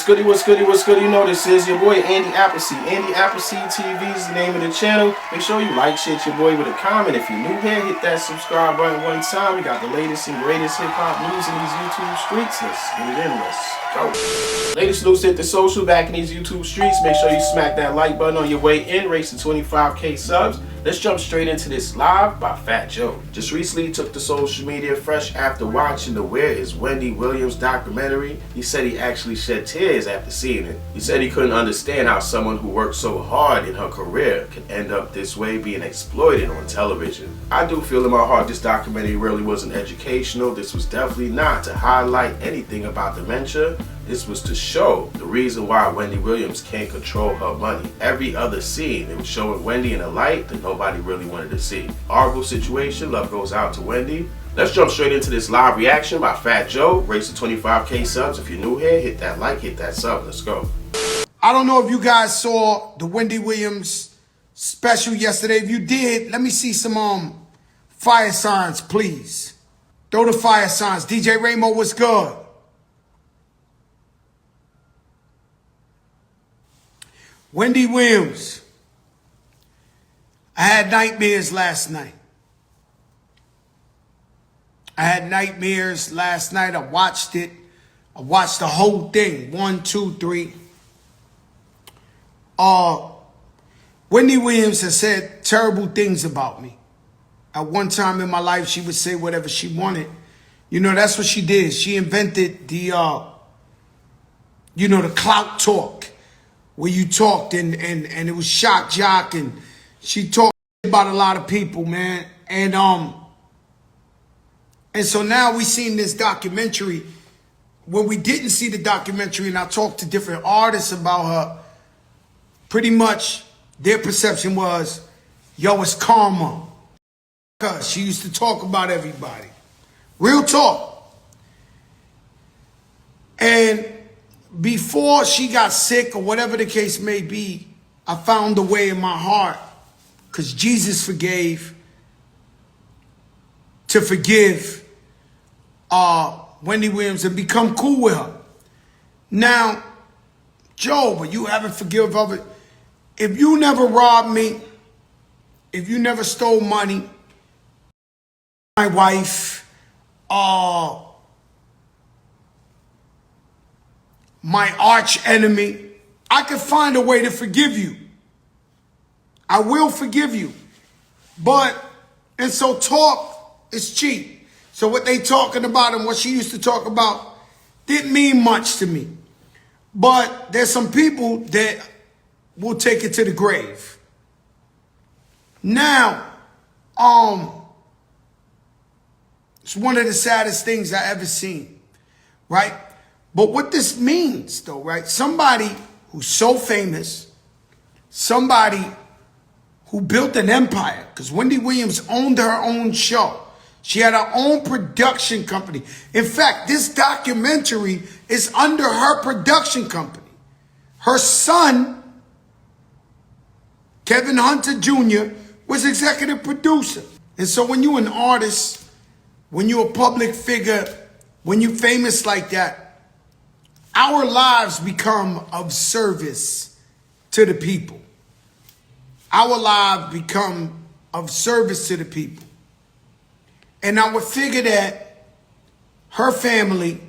goody, what's goody, what's good? You know this is your boy Andy Appleseed. Andy Appleseed TV is the name of the channel. Make sure you like, share your boy with a comment. If you're new here, hit that subscribe button one time. We got the latest and greatest hip-hop news in these YouTube streets. Let's get it in, let's go. Latest news hit the social back in these YouTube streets. Make sure you smack that like button on your way in. Race to 25K subs. Let's jump straight into this live by Fat Joe. Just recently took to social media fresh after watching the Where is Wendy Williams documentary. He said he actually shed tears after seeing it. He said he couldn't understand how someone who worked so hard in her career could end up this way being exploited on television. I do feel in my heart this documentary really wasn't educational. This was definitely not to highlight anything about dementia. This was to show the reason why Wendy Williams can't control her money. Every other scene, it was showing Wendy in a light that nobody really wanted to see. Horrible situation, love goes out to Wendy. Let's jump straight into this live reaction by Fat Joe. Race to 25K subs. If you're new here, hit that like, hit that sub. Let's go. I don't know if you guys saw the Wendy Williams special yesterday. If you did, let me see some fire signs, please. Throw the fire signs. DJ Ramo, what's good? Wendy Williams. I had nightmares last night. I watched it. I watched the whole thing. 1, 2, 3. Wendy Williams has said terrible things about me. At one time in my life, she would say whatever she wanted. You know, that's what she did. She invented the, the clout talk, where you talked and it was shock jock, and she talked about a lot of people, man. And so now we seen this documentary. When we didn't see the documentary and I talked to different artists about her, pretty much their perception was, yo, it's karma. Cause she used to talk about everybody. Real talk. And before she got sick or whatever the case may be, I found a way in my heart, because Jesus forgave, to forgive Wendy Williams and become cool with her. Now, Joe, but you haven't forgiven of it. If you never robbed me, if you never stole money, my wife, my arch enemy, I could find a way to forgive you. I will forgive you. And so talk is cheap. So what they talking about and what she used to talk about didn't mean much to me. But there's some people that will take it to the grave. Now, it's one of the saddest things I ever seen, right? But what this means, though, right? Somebody who's so famous, somebody who built an empire, because Wendy Williams owned her own show. She had her own production company. In fact, this documentary is under her production company. Her son, Kevin Hunter Jr., was executive producer. And so when you're an artist, when you're a public figure, when you're famous like that, our lives become of service to the people. Our lives become of service to the people. And I would figure that her family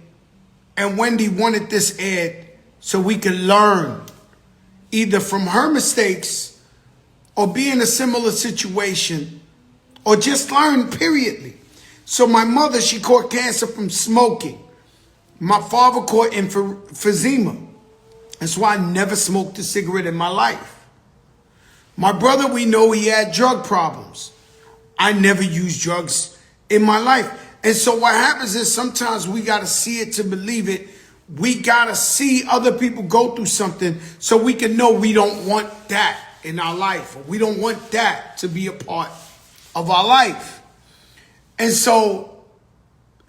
and Wendy wanted this aired so we could learn either from her mistakes or be in a similar situation or just learn periodly. So my mother, she caught cancer from smoking. My father caught emphysema. That's why I never smoked a cigarette in my life. My brother, we know he had drug problems. I never used drugs in my life. And so what happens is sometimes we got to see it to believe it. We got to see other people go through something so we can know we don't want that in our life. Or we don't want that to be a part of our life. And so,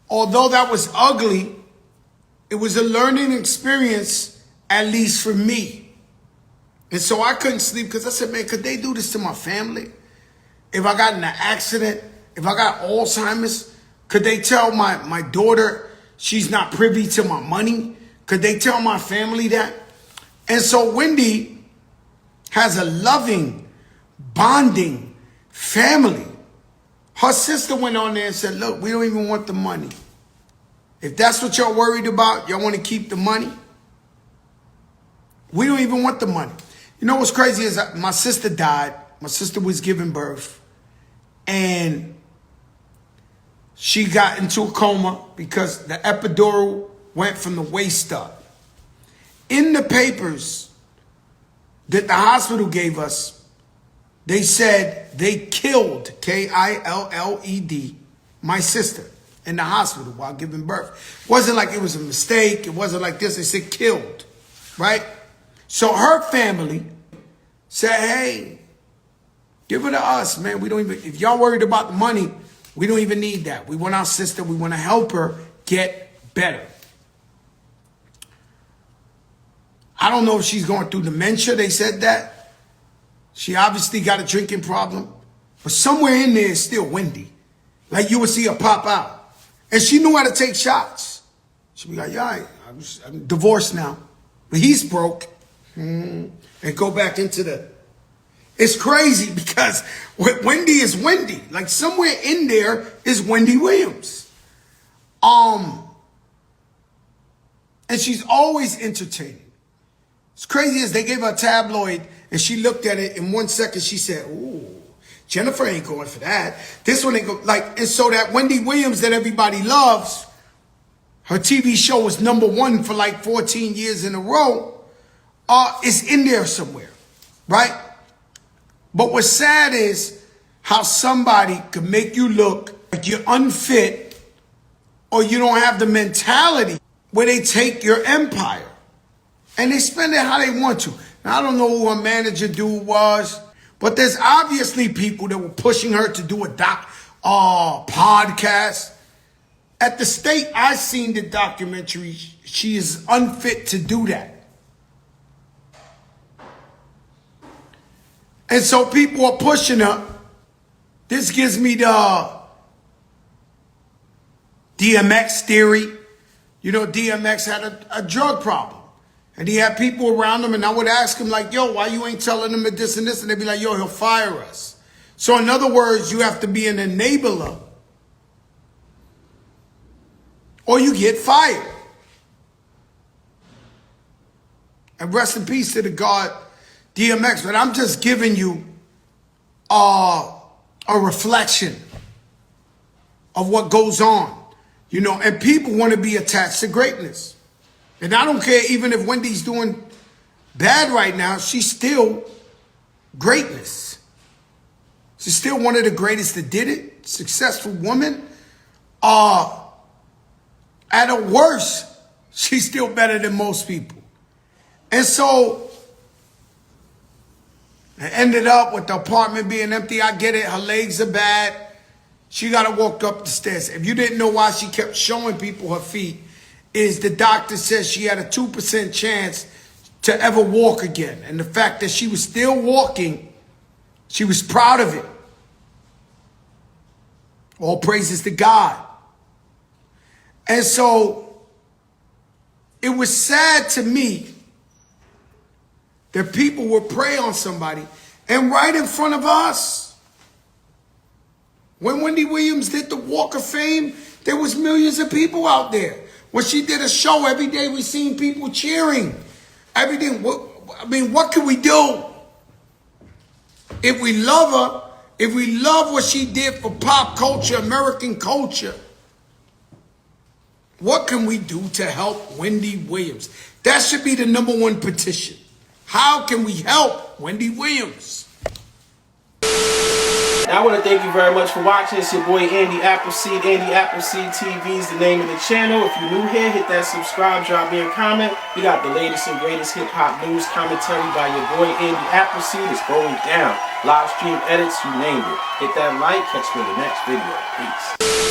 although that was ugly, it was a learning experience, at least for me. And so I couldn't sleep because I said, man, could they do this to my family? If I got in an accident, if I got Alzheimer's, could they tell my daughter she's not privy to my money? Could they tell my family that? And so Wendy has a loving, bonding family. Her sister went on there and said, look, we don't even want the money. If that's what y'all worried about, y'all want to keep the money, we don't even want the money. You know what's crazy is my sister died. My sister was giving birth. And she got into a coma because the epidural went from the waist up. In the papers that the hospital gave us, they said they killed, K-I-L-L-E-D, my sister in the hospital while giving birth. It wasn't like it was a mistake. It wasn't like this. They said killed, right? So her family said, hey, give it to us, man. We don't even, if y'all worried about the money, we don't even need that. We want our sister. We want to help her get better. I don't know if she's going through dementia. They said that. She obviously got a drinking problem. But somewhere in there is still Wendy. Like you would see her pop out. And she knew how to take shots. She'd be like, yeah, I'm divorced now. But he's broke. And go back into the... It's crazy because Wendy is Wendy. Like somewhere in there is Wendy Williams. And she's always entertaining. It's crazy as they gave her a tabloid and she looked at it in 1 second. She said, ooh, Jennifer ain't going for that. This one ain't go like, and so that Wendy Williams that everybody loves, her TV show was #1 for like 14 years in a row, is in there somewhere, right? But what's sad is how somebody could make you look like you're unfit or you don't have the mentality where they take your empire and they spend it how they want to. Now, I don't know who her manager dude was, but there's obviously people that were pushing her to do a podcast. At the state I seen the documentary, she is unfit to do that. And so people are pushing her. This gives me the DMX theory. You know, DMX had a drug problem. And he had people around him, and I would ask him like, yo, why you ain't telling him this and this? And they'd be like, yo, he'll fire us. So in other words, you have to be an enabler or you get fired. And rest in peace to the God DMX, but I'm just giving you a reflection of what goes on, you know, and people want to be attached to greatness. And I don't care even if Wendy's doing bad right now, she's still greatness. She's still one of the greatest that did it, successful woman. At her worst, she's still better than most people. And so it ended up with the apartment being empty. I get it. Her legs are bad. She got to walk up the stairs. If you didn't know why she kept showing people her feet, is the doctor says she had a 2% chance to ever walk again. And the fact that she was still walking, she was proud of it. All praises to God. And so it was sad to me that people would prey on somebody, and right in front of us. When Wendy Williams did the Walk of Fame, there was millions of people out there. When she did a show, every day we seen people cheering. Everything. What can we do? If we love her, if we love what she did for pop culture, American culture, what can we do to help Wendy Williams? That should be the #1 petition. How can we help Wendy Williams? I want to thank you very much for watching. It's your boy Andy Appleseed. Andy Appleseed TV is the name of the channel. If you're new here, hit that subscribe, drop me a comment. We got the latest and greatest hip-hop news commentary by your boy Andy Appleseed. It's going down. Live stream edits, you named it. Hit that like, catch me in the next video. Peace.